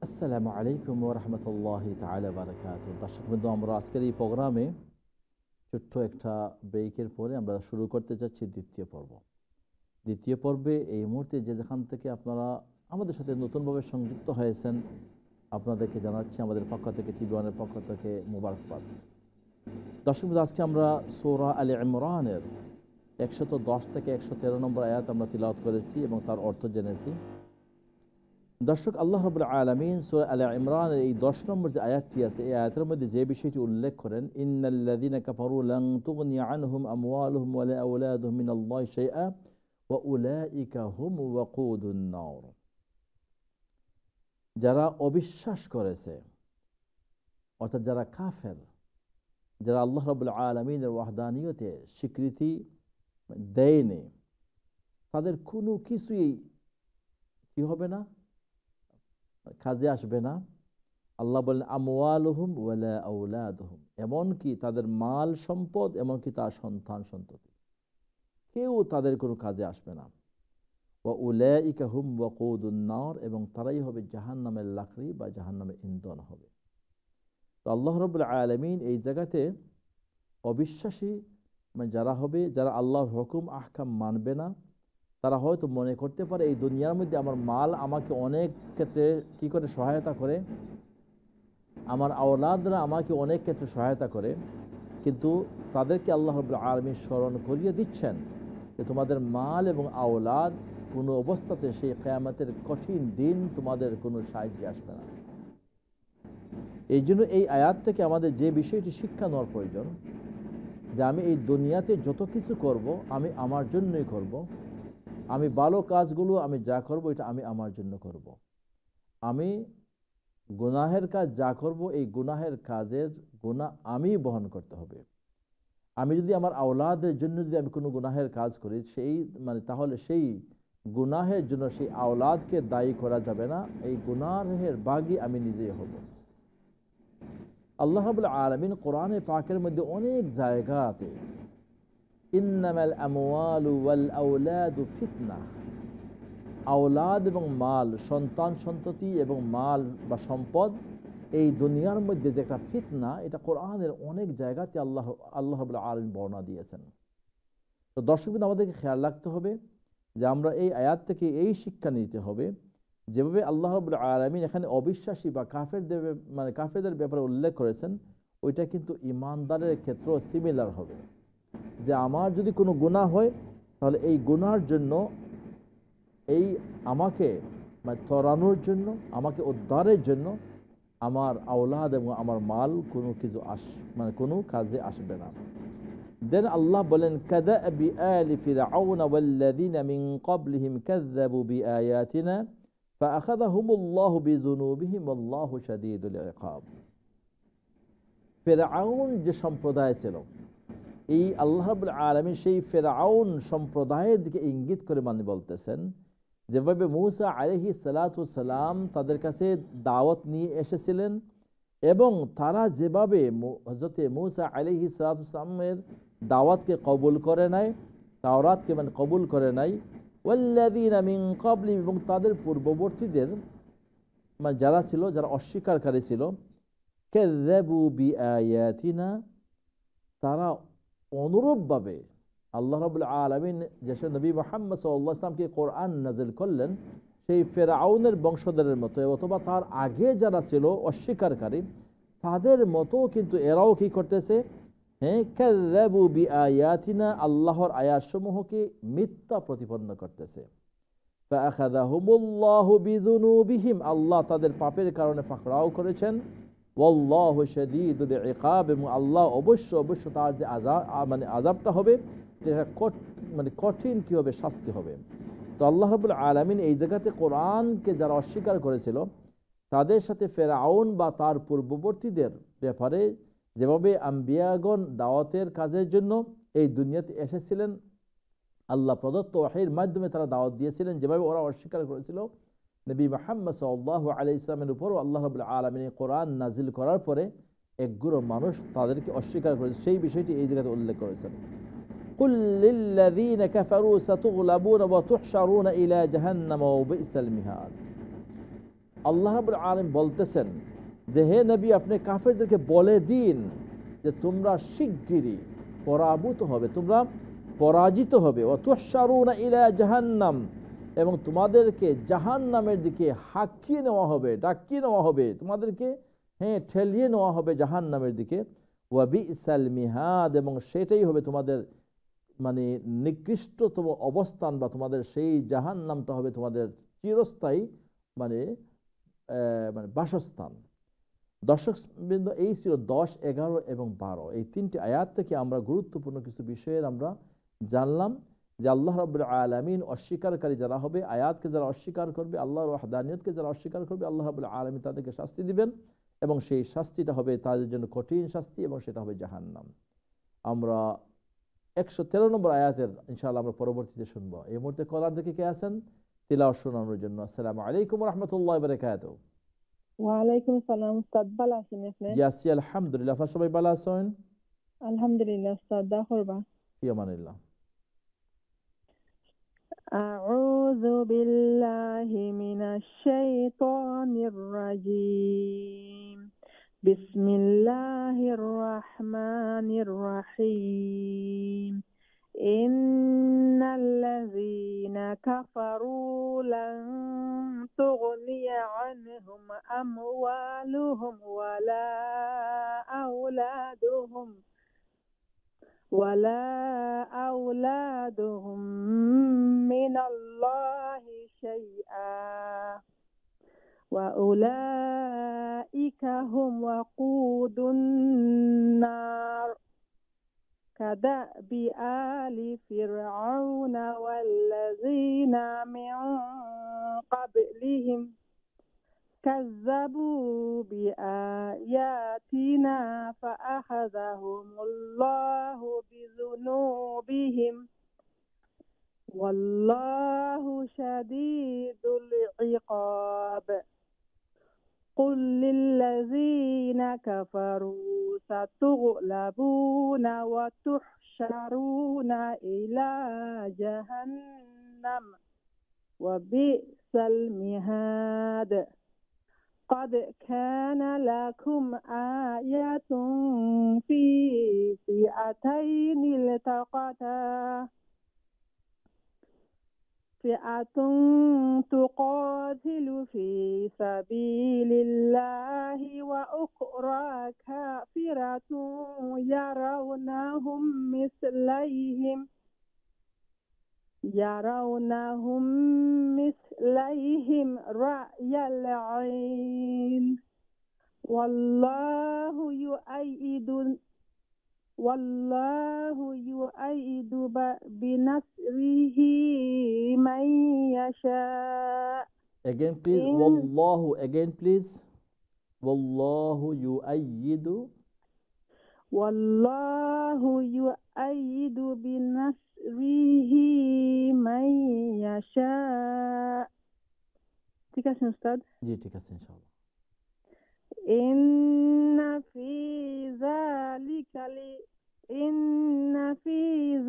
আসসালামু আলাইকুম ওয়া রাহমাতুল্লাহি তাআলা বারাকাতুহু। দর্শকবৃন্দ, আমরা আজকের এই প্রোগ্রামে ছোট্ট একটা ব্রেকের পরে আমরা শুরু করতে যাচ্ছি দ্বিতীয় পর্ব। দ্বিতীয় পর্বে এই মুহূর্তে যেখান থেকে আপনারা আমাদের সাথে নতুনভাবে সংযুক্ত হয়েছেন, আপনাদেরকে জানাচ্ছি আমাদের পক্ষ থেকে, টিভি ওয়ানের পক্ষ থেকে মোবারকবাদ। দর্শকবৃন্দ, আজকে আমরা সূরা আলে ইমরানের 110 থেকে 113 নম্বর আয়াত আমরা তিলাওয়াত করেছি এবং তার অর্থ জেনেছি। দর্শক, আল্লাহ রাব্বুল আলামিন সূরা আলে ইমরানের এই 10 নম্বর যে আয়াতটি আছে, এই আয়াতের মধ্যে যে বিষয়টি উল্লেখ করেন, ইন্নাল্লাযীনা কাফারু লান তুগনি আনহুম আমওয়ালুহুম ওয়ালা আওলাদুহুম মিনাল্লাহি শাইআ ওয়া উলাইকা হুম ওয়াকুদুন নার। যারা অবিশ্বাস করেছে, অর্থাৎ যারা কাফের, যারা আল্লাহ রাব্বুল আলামিনের ওয়াহদানিয়তে স্বীকৃতি দেয়নি, তাদের কোনো কিছুই কি হবে না, কাজে আসবে না। আল্লাহ বলেন আমওয়ালুহুম ওয়ালা আওলাদুহুম, এমনকি তাদের মাল সম্পদ, এমনকি তার সন্তান সন্ততি, কেউ তাদের কোনো কাজে আসবে না। ওয়া উলাইকা হুম ওয়াকুদুন নার, এবং তারাই হবে জাহান্নামের লাকড়ি বা জাহান্নামের ইন্ধন হবে। তো আল্লাহ রাব্বুল আলামিন এই জায়গাতে অবিশ্বাসী যারা হবে, যারা আল্লাহর হুকুম আহকাম মানবে না, তারা হয়তো মনে করতে পারে এই দুনিয়ার মধ্যে আমার মাল আমাকে অনেক ক্ষেত্রে কি করে সহায়তা করে, আমার আওলাদরা আমাকে অনেক ক্ষেত্রে সহায়তা করে, কিন্তু তাদেরকে আল্লাহ রাব্বুল আলামিন স্মরণ করিয়ে দিচ্ছেন যে তোমাদের মাল এবং আওলাদ কোনো অবস্থাতে সেই কিয়ামতের কঠিন দিন তোমাদের কোনো সাহায্যে আসবে না। এই জন্য এই আয়াত থেকে আমাদের যে বিষয়টি শিক্ষা নেওয়ার প্রয়োজন, যে আমি এই দুনিয়াতে যত কিছু করব আমি আমার জন্যই করব। আমি ভালো কাজগুলো আমি যা করব এটা আমি আমার জন্য করব। আমি গুনাহের কাজ যা করব, এই গুনাহের কাজের গুনাহ আমি বহন করতে হবে। আমি যদি আমার আওলাদের জন্য যদি আমি কোনো গুনাহের কাজ করি, সেই তাহলে সেই গুনাহের জন্য সেই আওলাদকে দায়ী করা যাবে না, এই গুনাহের বাগী আমি নিজেই হব। আল্লাহ রাব্বুল আলামিন কোরআনে পাকের মধ্যে অনেক জায়গাতে ইন্নামাল আমওয়ালু ওয়াল আওলাদু ফিতনাহ, আওলাদ এবং মাল, সন্তান সন্ততি এবং মাল বা সম্পদ, এই দুনিয়ার মধ্যে যে একটা ফিতনা, এটা কোরআনের অনেক জায়গাতে আল্লাহ রাব্বুল আলামিন বর্ণনা দিয়েছেন। তো দর্শকবৃন্দ, আমাদেরকে খেয়াল রাখতে হবে যে আমরা এই আয়াত থেকে এই শিক্ষা নিতে হবে, যেভাবে আল্লাহ রাব্বুল আলামিন এখানে অবিশ্বাসী বা কাফেরদের ব্যাপারে উল্লেখ করেছেন, ওইটা কিন্তু ঈমানদারের ক্ষেত্রেও সিমিলার হবে। যে আমার যদি কোনো গুনাহ হয়, তাহলে এই গুনাহর জন্য এই আমাকে ত্বরানোর জন্য, আমাকে উদ্ধারের জন্য আমার আওলাদ এবং আমার মাল কোনো কিছু কোনো কাজে আসবে না। দেন আল্লাহ বলেন কাযাবি আলি ফিরআউন ওয়াল্লাযীনা মিন ক্বাবলিহিম কাযযাবু বিআয়াতিনা ফাআখাযাহুমুল্লাহু বিযুনুবিহিম ওয়াল্লাহু শাদীদুল ইকাব। ফিরআউন যে সম্প্রদায় ছিল, এই আল্লাহ রাব্বুল আলামিন সেই ফিরআউন সম্প্রদায়ের দিকে ইঙ্গিত করে বলতেছেন, যেভাবে মূসা আলাইহিস সালাতু সালাম তাদের কাছে দাওয়াত নিয়ে এসেছিলেন এবং তারা যেভাবে হযরতে মূসা আলাইহিস সালাতু সালামের দাওয়াতকে কবুল করে নাই, তাওরাতকে কবুল করে নাই, ওয়াল্লাযীনা মিন ক্বাবলি, এবং তাদের পূর্ববর্তীদের যারা ছিল, যারা অস্বীকারী ছিল, কাযযাবু বিআয়াতিনা, তারা অনুরূপভাবে আল্লাহ রাব্বুল আলামিন যেসব নবী মুহাম্মদ সাল্লাল্লাহু আলাইহি ওয়াসাল্লামকে কোরআন নাযিল করলেন, সেই ফিরআউনের বংশধরের মতো অথবা তার আগে যারা ছিল অস্বীকারী, তাদের মতো কিন্তু এরাও কি করতেছে, কাযযাবু বিআয়াতিনা, আল্লাহর আয়াতসমূহকে মিথ্যা প্রতিপন্ন করতেছে। ফাআখাযাহুমুল্লাহু বিযুনুবিহিম, আল্লাহ তাদের পাপের কারণে পাকড়াও করেছেন। ওয়াল্লাহু শাদীদুল ইকাব, এবং আল্লাহ অবশ্য তার যে আযাবটা হবে, এটা কঠিন কি হবে, শাস্তি হবে। তো আল্লাহ রাব্বুল আলামিন এই জায়গাতে কোরআনকে যারা অস্বীকার করেছিল, তাদের সাথে ফিরআউন বা তার পূর্ববর্তীদের ব্যাপারে যেভাবে আম্বিয়াগণ দাওয়াতের কাজের জন্য এই দুনিয়াতে এসেছিলেন, আল্লাহ প্রদত্ত ওহীর মাধ্যমে তারা দাওয়াত দিয়েছিলেন, যেভাবে ওরা অস্বীকার করেছিল, নবী মুহাম্মদ সাল্লাল্লাহু আলাইহি সাল্লামের উপরও আল্লাহ রাব্বুল আলামিন কোরআন নাজিল করার পরে একগুলো মানুষ তাদেরকে অস্বীকার করেছে, সেই বিষয়টি এই জায়গাতে উল্লেখ করেছেন। কুল লিল্লাযীনা কাফারু সাতুগলাবুনা ওয়া তুহশারুনা ইলা জাহান্নাম ওয়া বি'সাল মিহাদ। আল্লাহ রাব্বুল আলামিন বলতেছেন যে হে নবী, আপনি কাফেরদেরকে বলে দিন যে তোমরা শিগগিরই পরাভূত হবে, তোমরা পরাজিত হবে। ওয়া তুহশারুনা ইলা জাহান্নাম, এবং তোমাদেরকে জাহান্নামের দিকে হাঁকিয়ে নেওয়া হবে, ডাকিয়ে নেওয়া হবে, তোমাদেরকে ঠেলিয়ে নেওয়া হবে জাহান্নামের দিকে। ওয়া বিসাল মিহাদ, এবং সেটাই হবে তোমাদের মানে নিকৃষ্টতম অবস্থান, বা তোমাদের সেই জাহান্নামটা হবে তোমাদের চিরস্থায়ী মানে মানে বাসস্থান। দর্শক বৃন্দ, এই ছিল 10, 11 এবং 12 এই 3টি আয়াত থেকে আমরা গুরুত্বপূর্ণ কিছু বিষয়ের আমরা জানলাম যে আল্লাহ রাব্বুল আলামিন অস্বীকারী যারা হবে, আয়াতকে যারা অস্বীকার করবে, আল্লাহর ওয়াহদানিয়তকে যারা অস্বীকার করবে, আল্লাহ রাব্বুল আলামিন তাদেরকে শাস্তি দিবেন, এবং সেই শাস্তিটা হবে তাদের জন্য কঠিন শাস্তি, এবং সেটা হবে জাহান্নাম। আমরা 113 নম্বর আয়াতের ইনশাআল্লাহ আমরা পরবর্তীতে শুনবো। এই মুহূর্তে কলার দিকে কে আছেন তিলাওয়াত শোনানোর জন্য? আসসালামু আলাইকুম ওয়া রাহমাতুল্লাহি ওয়া বারাকাতুহু। ওয়া আলাইকুম আসসালাম। উস্তাদ ভালো আছেন আপনি? জি আছি আলহামদুলিল্লাহ। আপনারা সবাই ভালো আছেন? আলহামদুলিল্লাহ উস্তাদ, দোয়া করবা। ফি আমানিল্লাহ। আউযু বিল্লাহি মিনাশ শাইতানির রাজীম। বিসমিল্লাহির রহমানির রহিম। ইন্নাল্লাযীনা কাফারু লান তুগনিয়া আনহুম আমওয়ালুহুম ওয়ালা আওলাদুহুম মিনাল্লাহি শাইআ ওয়া উলাইকা হুম ওয়াকুদুন নার কাদাবি আলি ফিরআউনা ওয়াল্লাযীনা মিন ক্বাবলিহিম كذبوا بآياتنا فأخذهم الله بذنوبهم والله شديد العقاب قل للذين كفروا ستغلبون وتحشرون إلى جهنم وبئس المهاد قد كان لكم آية في فئتين التقتا فئة تقاتل في سبيل الله وأخرى كافرة يرونهم مثليهم رأي العين والله يؤيد بنصره من يشاء. Again please, wallahu, again please. والله يؤيد. والله يؤيد بنصره من يشاء. ঠিক আছে উস্তাদ? জি ঠিক আছে ইনশাআল্লাহ। إن في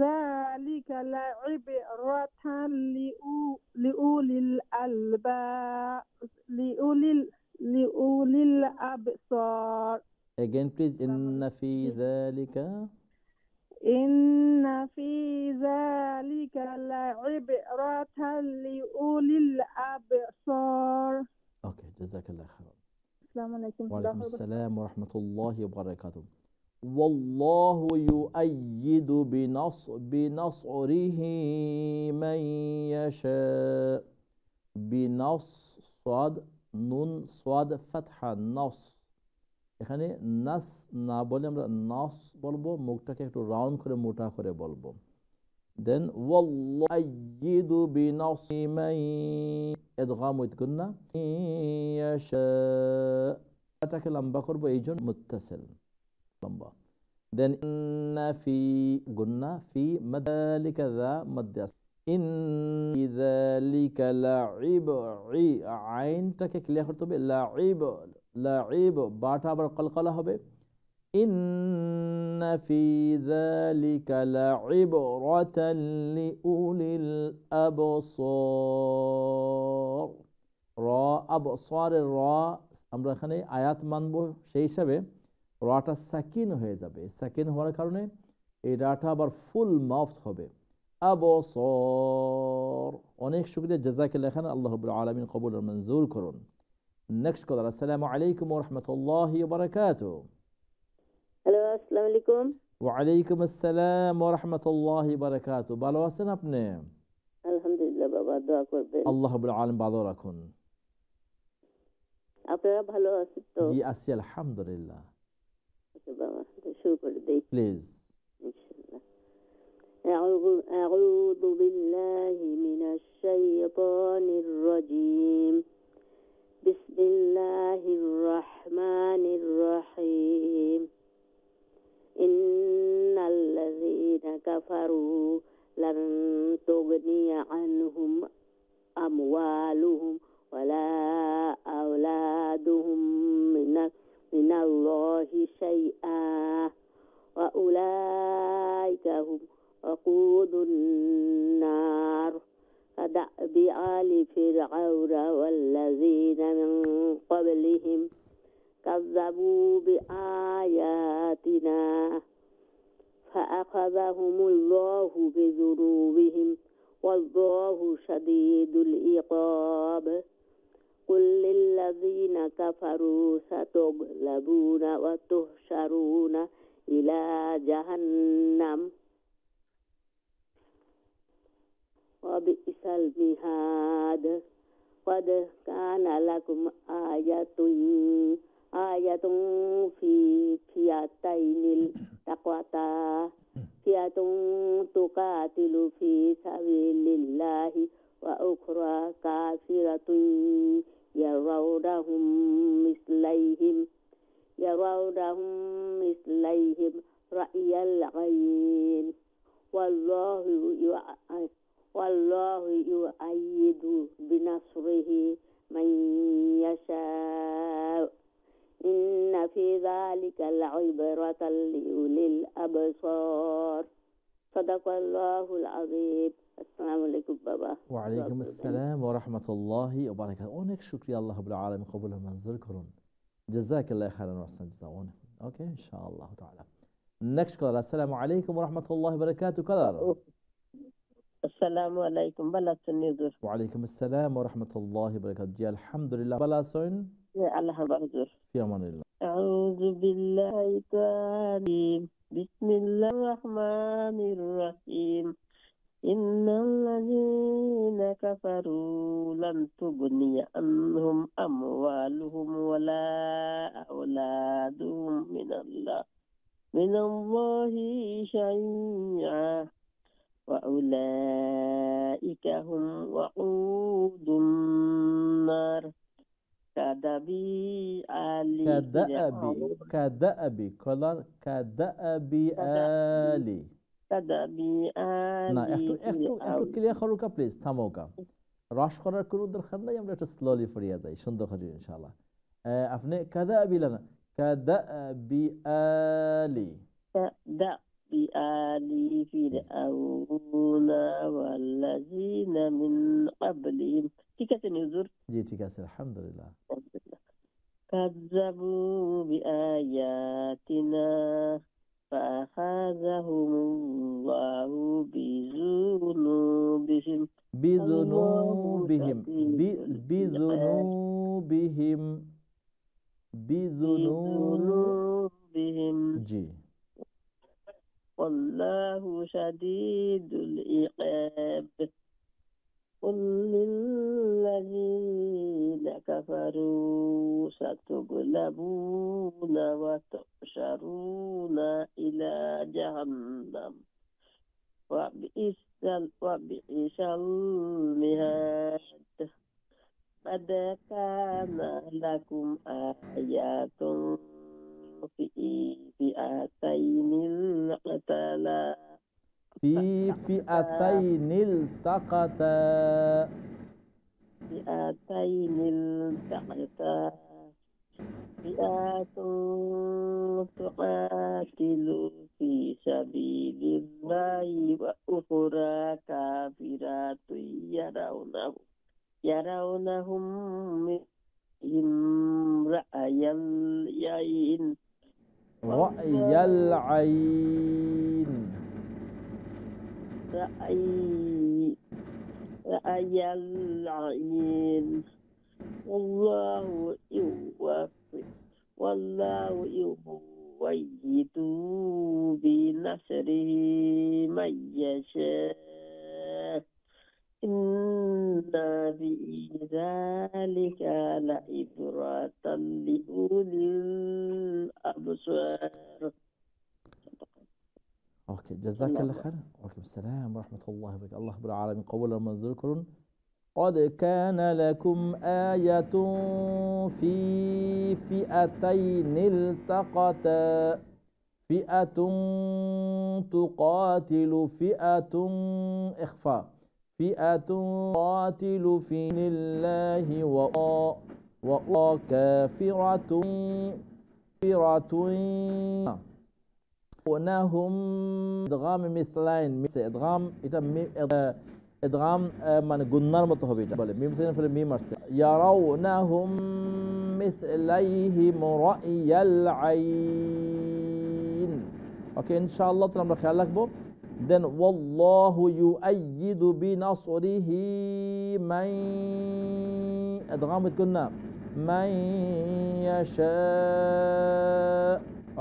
ذلك لعبرة لأولي الأبصار. Again please. إن في ذلك لعبرة لأولي الأبصار. Okay, جزاك الله خيرا. السلام عليكم. وعليكم السلام ورحمة الله وبركاته. والله يؤيد بنصره من يشاء. صاد নুন সাদ ফাতহা নস, এখানে নাস না বলে আমরা নস বলবো, মুখটাকে একটু রাউন্ড করে মোটা করে বলবো। দেন ওয়াল্লাহু আইয়িদু বিনাসরি মান ইদগাম উতকুন্না ইয়াশা, এটাকে লম্বা করব এইজন মুত্তাসিল লম্বা। দেন ইন্না ফি গুন্না ফি মাদালিকা যা মাদ্দাস ইন যালিকা লাইব আইনটাকে ক্লিয়ার করতে হবে, লাইব বাটা আবার কলকলা হবে। ইন্না ফি যালিকা লাইবরাতান লিউলিল আবসার, র আবসারের র আমরা এখানে আয়াত মানব সেই হিসাবে রাটা সাকিন হয়ে যাবে। সাকিন হওয়ার কারণে এই রাটা আবার ফুল মাউথ হবে। আবসর। অনেক শুকরিয়া, জাযাকাল্লাহ খান। আল্লাহ রাব্বুল আলামিন কবুল ও মঞ্জুর করুন। নেক্সট কলার। আসসালামু আলাইকুম ওয়া রাহমাতুল্লাহি ওয়া বারাকাতুহু। হ্যালো, আসসালামু আলাইকুম। ওয়া আলাইকুম আসসালাম ওয়া রাহমাতুল্লাহি ওয়া বারাকাতুহু। ভালো আছেন আপনি? আলহামদুলিল্লাহ বাবা, দোয়া করবেন। আল্লাহ রাব্বুল আলামিন ভালো রাখুন। আপনারা ভালো আছেন তো? জি আছি আলহামদুলিল্লাহ। আচ্ছা বাবা, শুরু করে দেই প্লিজ। ইনশাআল্লাহ। أعوذ بالله من الشيطان الرجيم. بسم الله الرحمن الرحيم. إن الذين كفروا لن تغني عنهم أموالهم ولا أولادهم من الله شيئا وأولئك هم وقود النار. كدأب آل فرعون والذين من قبلهم كذبوا بآياتنا فأخذهم الله بذنوبهم والله شديد العقاب. قل للذين كفروا ستغلبون وتحشرون إلى جهنم وبئس المهاد. قد كان لكم آية في فئتين التقتا فئة تقاتل في سبيل الله وأخرى كافرة يرونهم مثليهم رأي العين والله يؤيد بنصره من يشاء. إن في ذلك لعبرة لأولي الأبصار. صدق الله العظيم. আসসালামু আলাইকুম বাবা। ওয়া আলাইকুম আসসালাম ওয়া রাহমাতুল্লাহি ওয়া বারাকাতুহু। অনেক শুকরিয়া, আল্লাহ রাব্বুল আলামিন কবুল ও মঞ্জুর করুন। জাযাকাল্লাহ খাইরান ওয়া আহসান জাযাওয়ান। ওকে ইনশাআল্লাহ তাআলা। নেক্সট কলার। আসসালামু আলাইকুম ওয়া রাহমাতুল্লাহি ওয়া বারাকাতুহু। কলার। আসসালামু আলাইকুম। ভালো আছেন হুজুর? ওয়া আলাইকুম আসসালাম ওয়া রাহমাতুল্লাহি ওয়া বারাকাতুহু। জি আলহামদুলিল্লাহ ভালো আছেন? আলহামদুলিল্লাহ হুজুর। ফি আমানিল্লাহ। আউযু বিল্লাহি তাআলা বিসমিল্লাহির রাহমানির রাহিম. ইন্নাল্লাযীনা কাফারু লান তুগনিয়া আনহুম আমওয়ালুহুম ওয়ালা আওলাদুহুম মিনাল্লাহি শাইআ ওয়া উলাইকা হুম ওয়াকুদুন নার. কাদাবি আলি কাদাবি কলার। কাদাবি আলি। কাদাবি না, আলি একটু ক্লিয়ার করুকা প্লিজ। থামোকা, রস করার কোনো দরকার নাই। আমরা একটু স্লোলি পড়িয়া যাই, সুন্দর করে ইনশাআল্লাহ। আপনি কাদাবি না, কাদাবি আলি। কাদাবি আলি ফিরআউনা ওয়াল্লাযীনা মিন ক্বাবলিহিম. ঠিক আছে হুজুর? জি ঠিক আছে আলহামদুলিল্লাহ। কাযযাবু বিআয়াতিনা ফাআখাযাহুমুল্লাহু বিযুনুবিহিম. বিযুনুবিহিম জি। ওয়াল্লাহু শাদীদুল ইকাব. قل للذين كفروا ستغلبون وتحشرون إلى جهنم وبئس المهاد. قد كان لكم آيات في فئتين القتالا في فئتين التقتا فئة تقاتل في سبيل الله وأخرى كافرات يرونهم رأي العين رأي العين رأي العين والله يؤيد بنصره من يشاء إن في ذلك لعبرة لأولي الأبصار. اوكي جزاك الله خير. وعليكم السلام ورحمة الله وبركاته. الله رب العالمين قولا منزل করুন قد كان لكم آية في فئتين التقتا فئة تقاتل فئة إخفاء فئة تقاتل في الله وأخرى كافرة ونهم إدغام مثلين إدغام إدغام মানে গুন্নার মতো হবে এটা বলে মিম সেখানে ফেলে মিম আসছে ইয়ারাউনাহুম মিথলাইহিম রা'য়াল আইন। ওকে ইনশাআল্লাহ তাহলে আমরা খেয়াল রাখবো। দেন ওয়াল্লাহু ইউআইয়িদু বিনাসরিহি মান ইদগাম বিকুন্না মান ইয়াশা।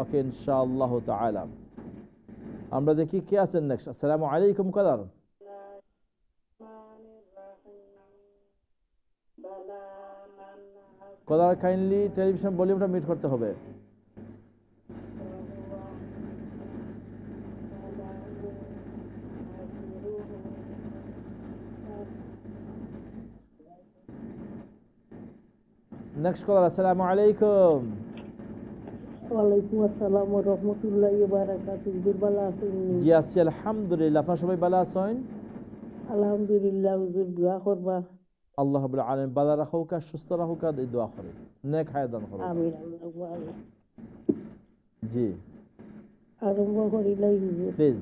ওকে ইনশাআল্লাহ তাআলা আমরা দেখি কে আছেন নেক্সট। আসসালামু আলাইকুম কাদার। কদার কাইন্ডলি টেলিভিশন ভলিউমটা মিউট করতে হবে। নেক্সট কদার। আসসালামু আলাইকুম। ওয়ালাইকুম আসসালাম ওয়া রাহমাতুল্লাহি ওয়া বারাকাতুহু। ভালো আছেন? জি আছি আলহামদুলিল্লাহ। আপনারা সবাই ভালো আছেন? আলহামদুলিল্লাহ। হুজুর দোয়া করবা আল্লাহ রাব্বুল আলামিন ভালো রাখুক আর সুস্থ রাখুক আর দোয়া করি নেক হায়াত দান করুন। আমিন আল্লাহুম্মা আমিন। জি আরম্ভ করিলাই হুজুর। প্লিজ।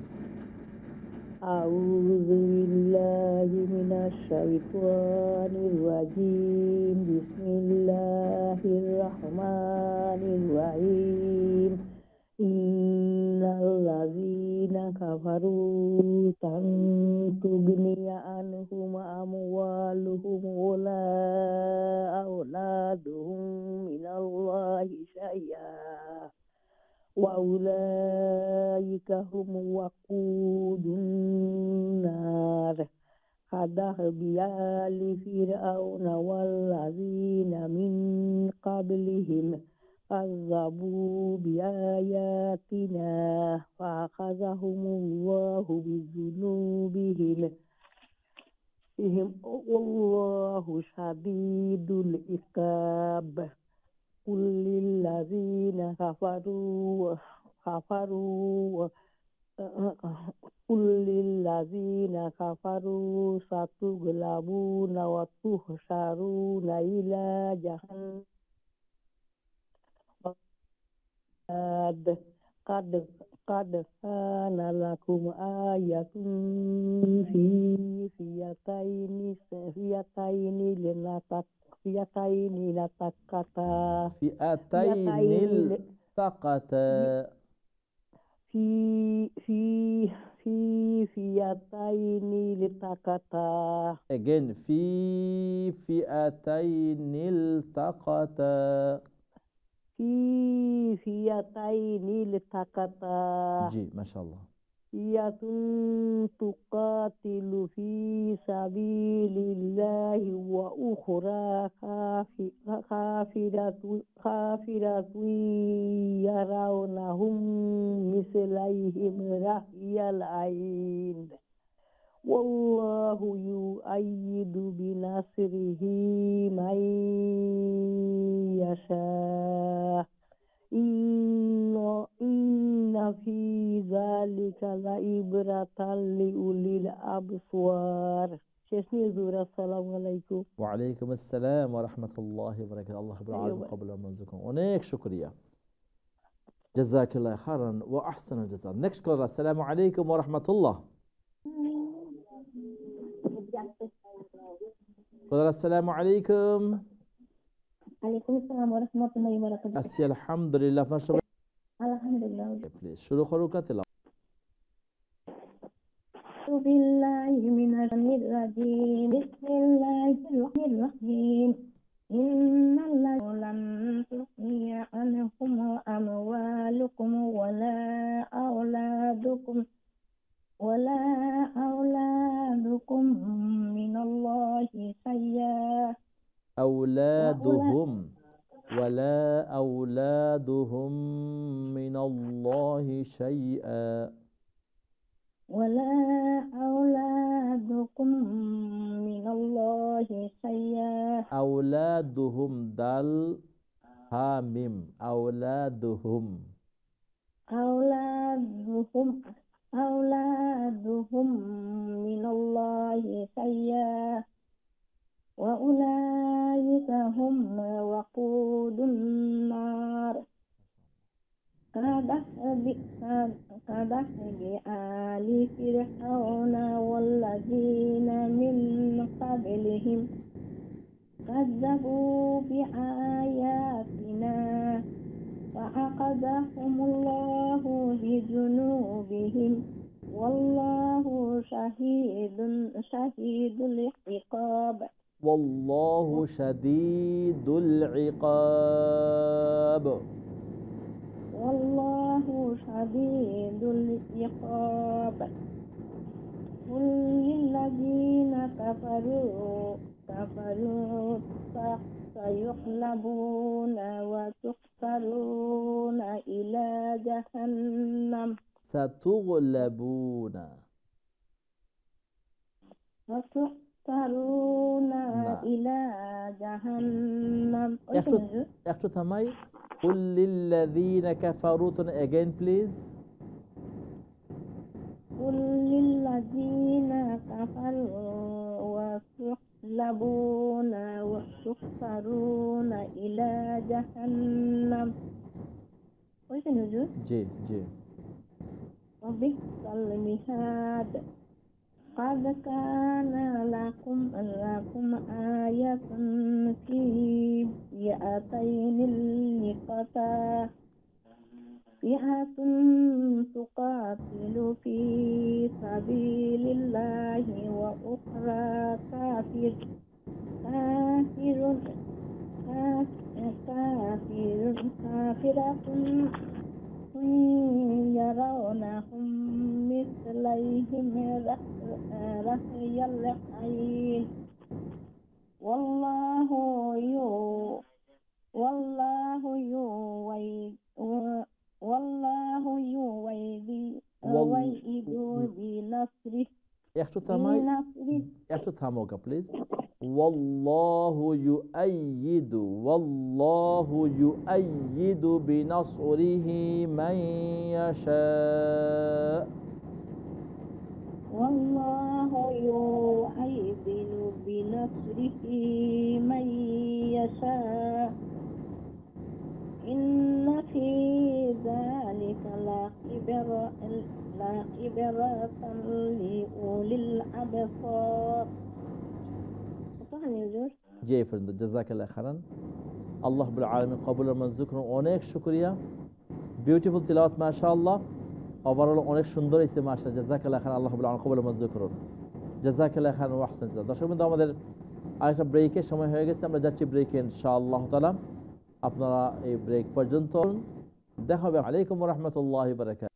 আউযু বিল্লাহি মিনাশ শাইতানির রাজীম। বিসমিল্লাহির রহমানির রহিম। ইন্নাল্লাযীনা কাফারু তান তুগনিয়া আনহুম আমওয়ালুহুম ওয়ালা আওলাদুহুম মিনাল্লাহি শাইআ ওয়া উলাইকা হুম ওয়াকুদুন নার। কাদাহবি আলি ফিরআউনা ওয়াল্লাযীনা মিন ক্বাবলিহিম কাযযাবু বিআয়াতিনা ফাআখাযাহুমুল্লাহু বিযুনুবিহিম ওয়াল্লাহু শাদীদুল ইকাব। কুল লিল্লাযীনা কাফারু সাতুগলাবুনা ওয়া তুহশারুনা ইলা জাহান্নাম। قد كان لكم آية في فئتين التقتا again في فئتين التقتا জি মাশাআল্লাহ। ফিয়াতুন তুকাতিলু ফি সাবিলিল্লাহি ওয়া উখরা কাফিরাতুন ইয়ারাউনাহুম মিসলাইহিম রা'য়াল আইন ওয়াল্লাহু ইউআইয়িদু বিনাসরিহি মান ইয়াশা ইন্না ফি যালিকা লাইবরাতাল লিউলিল আবসার। শেষ হুজুর। আসসালামু আলাইকুম। ওয়া আলাইকুম আসসালাম ওয়া রাহমাতুল্লাহি ওয়া বারাকাতুহু। আল্লাহ রাব্বুল আলামিন কবুল মনজুকুম। অনেক শুকরিয়া। জাযাকাল্লাহু খাইরান ওয়া আহসানাল জাযা। Next call. আসসালামু আলাইকুম ওয়া রাহমাতুল্লাহ। আসসালামু আলাইকুম। ওয়ালাইকুম আসসালাম ওয়া রাহমাতুল্লাহি ওয়া বারাকাতুহু। আছি আলহামদুলিল্লাহ। আপনার সবাই আলহামদুলিল্লাহ। প্লিজ শুরু করুক তেলাওয়াত। أعوذ بالله من الشيطان الرجيم بسم الله الرحمن الرحيم إن الله لن تغني عنكم أموالكم ولا أولادكم من الله شيئا أولادهم ولا أولادهم من الله شيئا ولا أولادكم من الله شيئا أولادهم دال هامم أولادهم أولادهم من الله شيئا وأولئك هم وقود النار كدأب آل فرعون والذين من قبلهم كذبوا بآياتنا فأخذهم الله بذنوبهم والله شديد العقاب والله شديد العقاب والله شديد العقاب قل للذين كفروا سيغلبون وتحشرون إلى جهنم ستغلبون إلى جهنم একটু থামাই। قل للذين كفروا again please. قل للذين كفروا وتغلبون وتحشرون إلى جهنم জি জি وبئس المهاد قد كان لكم آية في فئتين التقتا فئة تقاتل في سبيل الله وأخرى كافرة يرونهم مثليهم رأي العين والله يؤيد بنصره একটু থামোগা প্লিজ। والله يؤيد بنصره من يشاء والله يؤيد بنصره من يشاء إن في ذلك لعبرة لأولي الأبصار. G friend, জাযাকাল্লাহ খাইরান। আল্লাহ রাব্বুল আলামিন কবুল আর মঞ্জুর করুন। অনেক শুকরিয়া, বিউটিফুল তিলাওয়াত মাশাআল্লাহ, ওভারঅল অনেক সুন্দর হয়েছে মাশাআল্লাহ। জাযাকাল্লাহ খাইরান, আল্লাহ রাব্বুল আলামিন কবুল আর মঞ্জুর করুন। জাযাকাল্লাহ খাইরান ওয়া আহসান জাযা। দর্শক বন্ধু, আমাদের আরেকটা ব্রেকের সময় হয়ে গেছে, আমরা যাচ্ছি ব্রেকে ইনশাআল্লাহ তাআলা। আপনারা এই ব্রেক পর্যন্ত দেখা হবে। আলাইকুম ওয়া রাহমাতুল্লাহি ওয়া বারাকাতুহু।